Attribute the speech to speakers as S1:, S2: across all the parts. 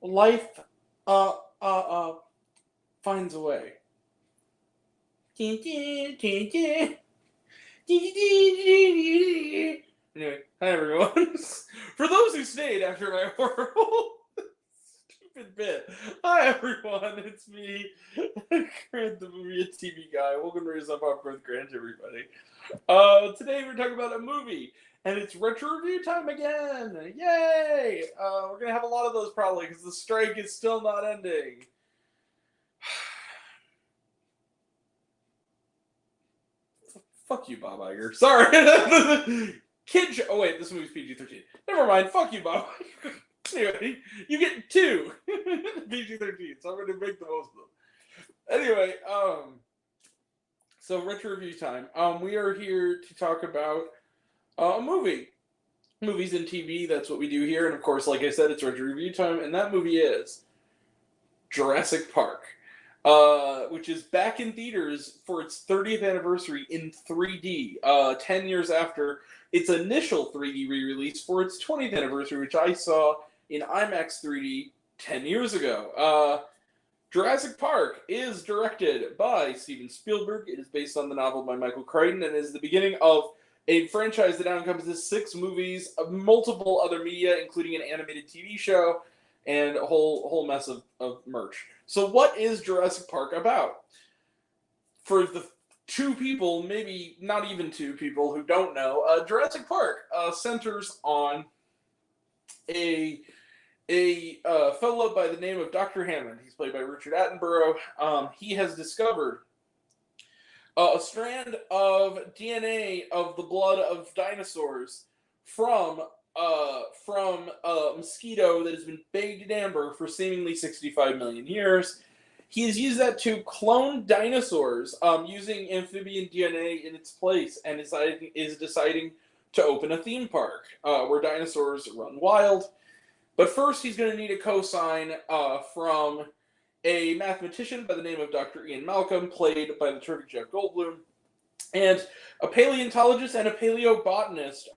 S1: life uh, uh, uh, finds a way. Anyway, hi everyone. For those who stayed after my horrible, stupid bit, hi everyone. It's me, Grant, the movie and TV guy. Welcome to Raise Up Popcorn with Grant, everybody. Today we're talking about a movie, and it's retro review time again. Yay! We're gonna have a lot of those probably because the strike is still not ending. Fuck you, Bob Iger. Sorry. Oh wait, this movie's PG-13. Never mind. Fuck you, Bob Iger. Anyway, you get 2 PG-13, so I'm going to make the most of them. Anyway, so retro review time. We are here to talk about a movie. Movies and TV, that's what we do here. And of course, like I said, it's retro review time, and that movie is Jurassic Park. Which is back in theaters for its 30th anniversary in 3D, 10 years after its initial 3D re-release for its 20th anniversary, which I saw in IMAX 3D 10 years ago. Jurassic Park is directed by Steven Spielberg. It is based on the novel by Michael Crichton and is the beginning of a franchise that now encompasses 6 movies, multiple other media, including an animated TV show, and a whole mess of merch. So what is Jurassic Park about? For the 2 people, maybe not even 2 people who don't know, Jurassic Park centers on a fellow by the name of Dr. Hammond. He's played by Richard Attenborough. He has discovered a strand of DNA of the blood of dinosaurs from a mosquito that has been baked in amber for seemingly 65 million years. He has used that to clone dinosaurs using amphibian DNA in its place, and is deciding to open a theme park where dinosaurs run wild. But first, he's going to need a cosign from a mathematician by the name of Dr. Ian Malcolm, played by the terrific Jeff Goldblum, and a paleontologist and a paleobotanist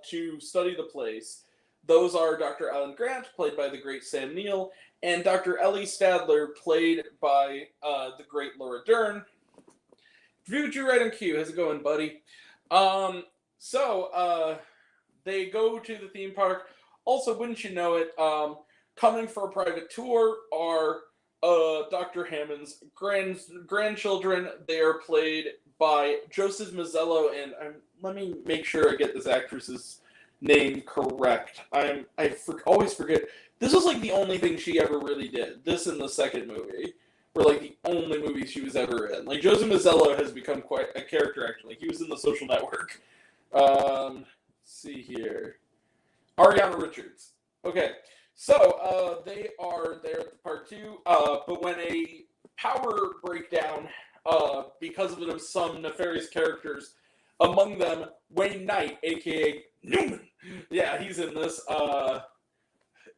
S1: to study the place. Those are Dr. Alan Grant, played by the great Sam Neill, and Dr. Ellie Stadler, played by the great Laura Dern. Viewed you right on cue. How's it going, buddy? So they go to the theme park. Also, wouldn't you know it, coming for a private tour are Dr. Hammond's grandchildren. They are played by Joseph Mazzello, and let me make sure I get this actress's name correct. I always forget. This was like the only thing she ever really did. This and the second movie were like the only movies she was ever in. Like, Joseph Mazzello has become quite a character, actually. He was in The Social Network. Let's see here. Ariana Richards. Okay, so they are there at the part 2, but when a power breakdown because of some nefarious characters, among them Wayne Knight, aka Newman. Yeah, he's in this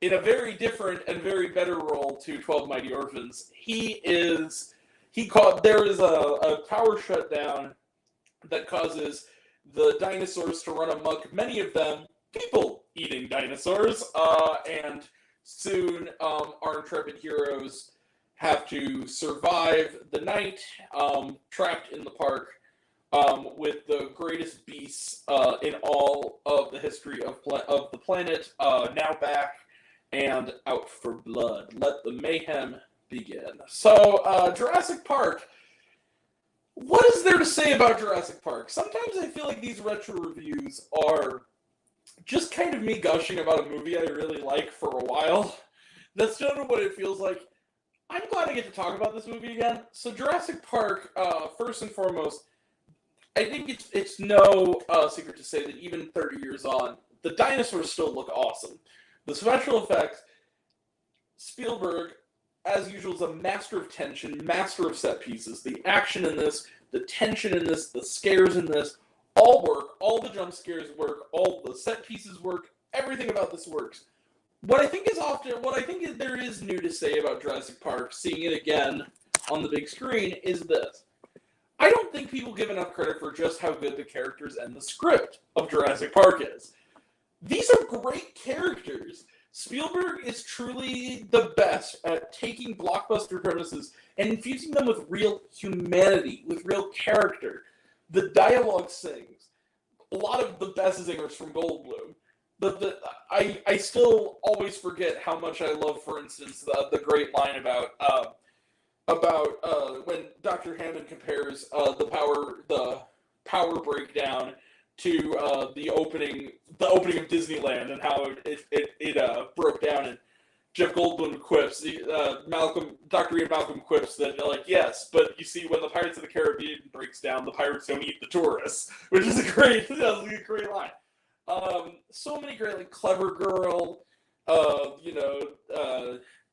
S1: in a very different and very better role to 12 Mighty Orphans. There is a power shutdown that causes the dinosaurs to run amok, many of them people-eating dinosaurs, and soon our intrepid heroes have to survive the night, trapped in the park, with the greatest beasts in all of the history of the planet, now back and out for blood. Let the mayhem begin. So, Jurassic Park. What is there to say about Jurassic Park? Sometimes I feel like these retro reviews are just kind of me gushing about a movie I really like for a while. That's sort of what it feels like. I'm glad I get to talk about this movie again. So Jurassic Park, first and foremost, I think it's no secret to say that even 30 years on, the dinosaurs still look awesome. The special effects, Spielberg, as usual, is a master of tension, master of set pieces. The action in this, the tension in this, the scares in this, all work. All the jump scares work. All the set pieces work. Everything about this works. What I think there is new to say about Jurassic Park, seeing it again on the big screen, is this. I don't think people give enough credit for just how good the characters and the script of Jurassic Park is. These are great characters. Spielberg is truly the best at taking blockbuster premises and infusing them with real humanity, with real character. The dialogue sings. A lot of the best singers from Goldblum. I still always forget how much I love, for instance, the great line about when Dr. Hammond compares the power breakdown to the opening of Disneyland and how it broke down, and Jeff Goldblum quips, Dr. Ian Malcolm quips that, like, yes, but you see, when the Pirates of the Caribbean breaks down, the pirates don't eat the tourists, which is a great line. So many great, like, Clever Girl,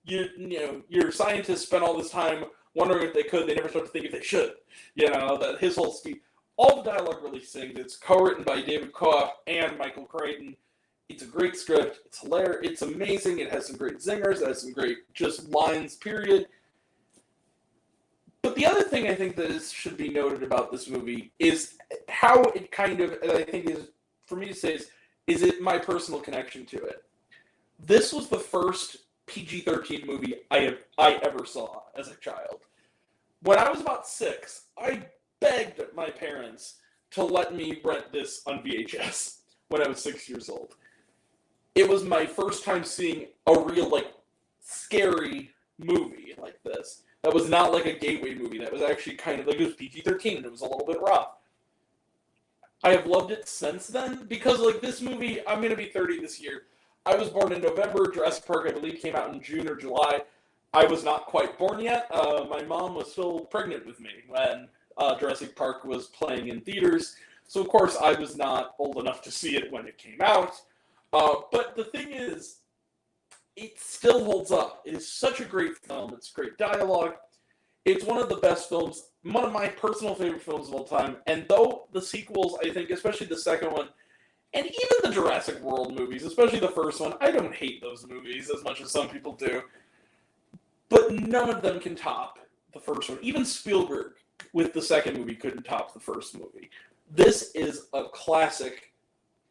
S1: your scientists spent all this time wondering if they could, they never start to think if they should. That his whole speech. All the dialogue really sings. It's co-written by David Koepp and Michael Crichton. It's a great script. It's hilarious. It's amazing. It has some great zingers. It has some great just lines, period. But the other thing I think that should be noted about this movie is how it kind of, and I think is, for me to say, is it my personal connection to it. This was the first PG-13 movie I ever saw as a child. When I was about 6, I begged my parents to let me rent this on VHS when I was 6 years old. It was my first time seeing a real, like, scary movie like this. That was not like a gateway movie. That was actually kind of like, it was PG-13 and it was a little bit rough. I have loved it since then because, like, this movie, I'm going to be 30 this year. I was born in November. Jurassic Park, I believe, came out in June or July. I was not quite born yet. My mom was still pregnant with me when Jurassic Park was playing in theaters. So, of course, I was not old enough to see it when it came out. But the thing is, it still holds up. It is such a great film. It's great dialogue. It's one of the best films, one of my personal favorite films of all time. And though the sequels, I think, especially the second one, and even the Jurassic World movies, especially the first one, I don't hate those movies as much as some people do. But none of them can top the first one. Even Spielberg, with the second movie, couldn't top the first movie. This is a classic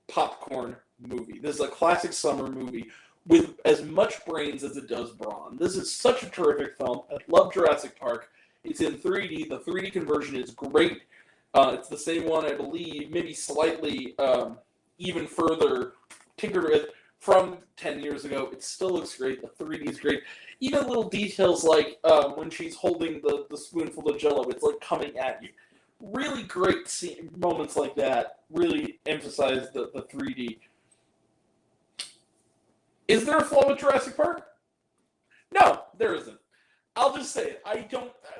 S1: popcorn movie. This is a classic summer movie with as much brains as it does brawn. This is such a terrific film. I love Jurassic Park. It's in 3D. The 3D conversion is great. It's the same one, I believe, maybe slightly even further tinkered with from 10 years ago. It still looks great. The 3D is great. Even little details like when she's holding the spoonful of Jell-O, it's like coming at you. Really great moments like that really emphasize the 3D. Is there a flaw with Jurassic Park? No, there isn't. I'll just say it.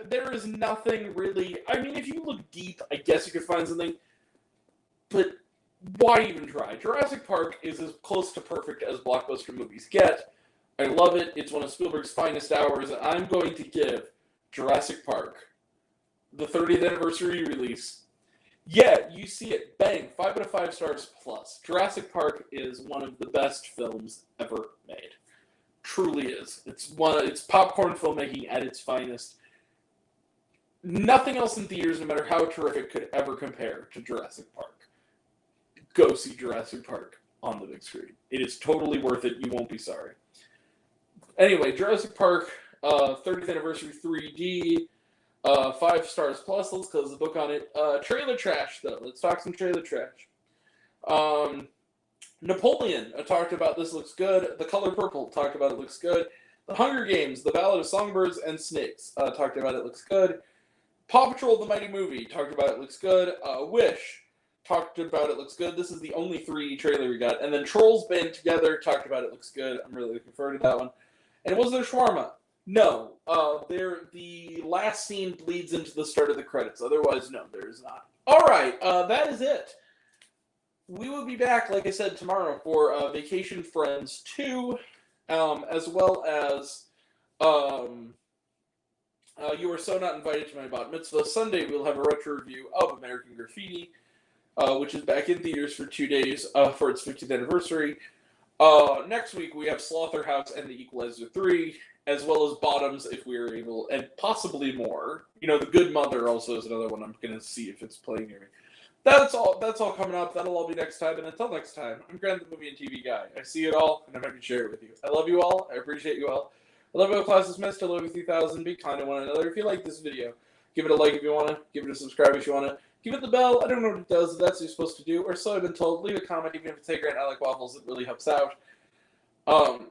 S1: There is nothing really. I mean, if you look deep, I guess you could find something. But why even try? Jurassic Park is as close to perfect as blockbuster movies get. I love it. It's one of Spielberg's finest hours. And I'm going to give Jurassic Park the 30th anniversary release. Yeah, you see it. Bang. 5 out of 5 stars plus. Jurassic Park is one of the best films ever made. Truly is. It's popcorn filmmaking at its finest. Nothing else in theaters, no matter how terrific, could ever compare to Jurassic Park. Go see Jurassic Park on the big screen. It is totally worth it. You won't be sorry. Anyway, Jurassic Park, 30th anniversary 3D. 5 stars plus. Let's close the book on it. Trailer trash, though. Let's talk some trailer trash. Napoleon, I talked about this looks good. The Color Purple, talked about it looks good. The Hunger Games, The Ballad of Songbirds and Snakes, talked about it looks good. Paw Patrol, The Mighty Movie, talked about it looks good. Wish, talked about it looks good. This is the only 3D trailer we got. And then Trolls Band Together, talked about it looks good. I'm really looking forward to that one. And was there shawarma? No. The last scene bleeds into the start of the credits. Otherwise, no, there is not. All right, that is it. We will be back, like I said, tomorrow for Vacation Friends 2, as well as You Are So Not Invited to My Bat Mitzvah. Sunday, we'll have a retro review of American Graffiti, which is back in theaters for 2 days for its 50th anniversary. Next week, we have Slaughterhouse and The Equalizer 3, as well as Bottoms, if we are able, and possibly more. The Good Mother also is another one I'm going to see if it's playing near me. That's all coming up. That'll all be next time. And until next time, I'm Grant, the movie and TV guy. I see it all, and I'm happy to share it with you. I love you all. I appreciate you all. I love you all, class dismissed. I love you 3000. Be kind to one another. If you like this video, give it a like if you want to. Give it a subscribe if you want to. Give it the bell. I don't know what it does. If that's what you're supposed to do. Or so I've been told. Leave a comment, even if it's, hey, Grant, I like waffles. It really helps out. And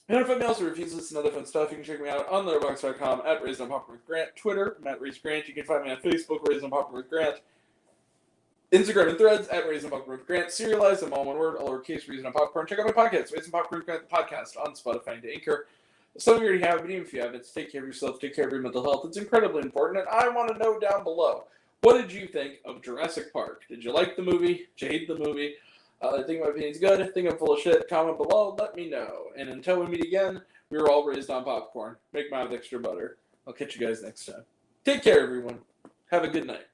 S1: if anyone else refuses and other fun stuff, you can check me out on letterboxd.com at Raised on Popcorn with Grant. Twitter, Matt Raised Grant. You can find me on Facebook, Raised on Popcorn with Grant. Instagram and Threads at Raised on Popcorn with Grant. Serialized, them all one word, all lowercase, Raised on Popcorn. Check out my podcast, Raised on Popcorn with Grant, the podcast on Spotify and Anchor. Some of you already have it, but even if you haven't, take care of yourself, take care of your mental health. It's incredibly important, and I want to know down below, what did you think of Jurassic Park? Did you like the movie? Did you hate the movie? Think my opinion's good? Think I'm full of shit? Comment below, let me know. And until we meet again, we were all raised on popcorn. Make mine with extra butter. I'll catch you guys next time. Take care, everyone. Have a good night.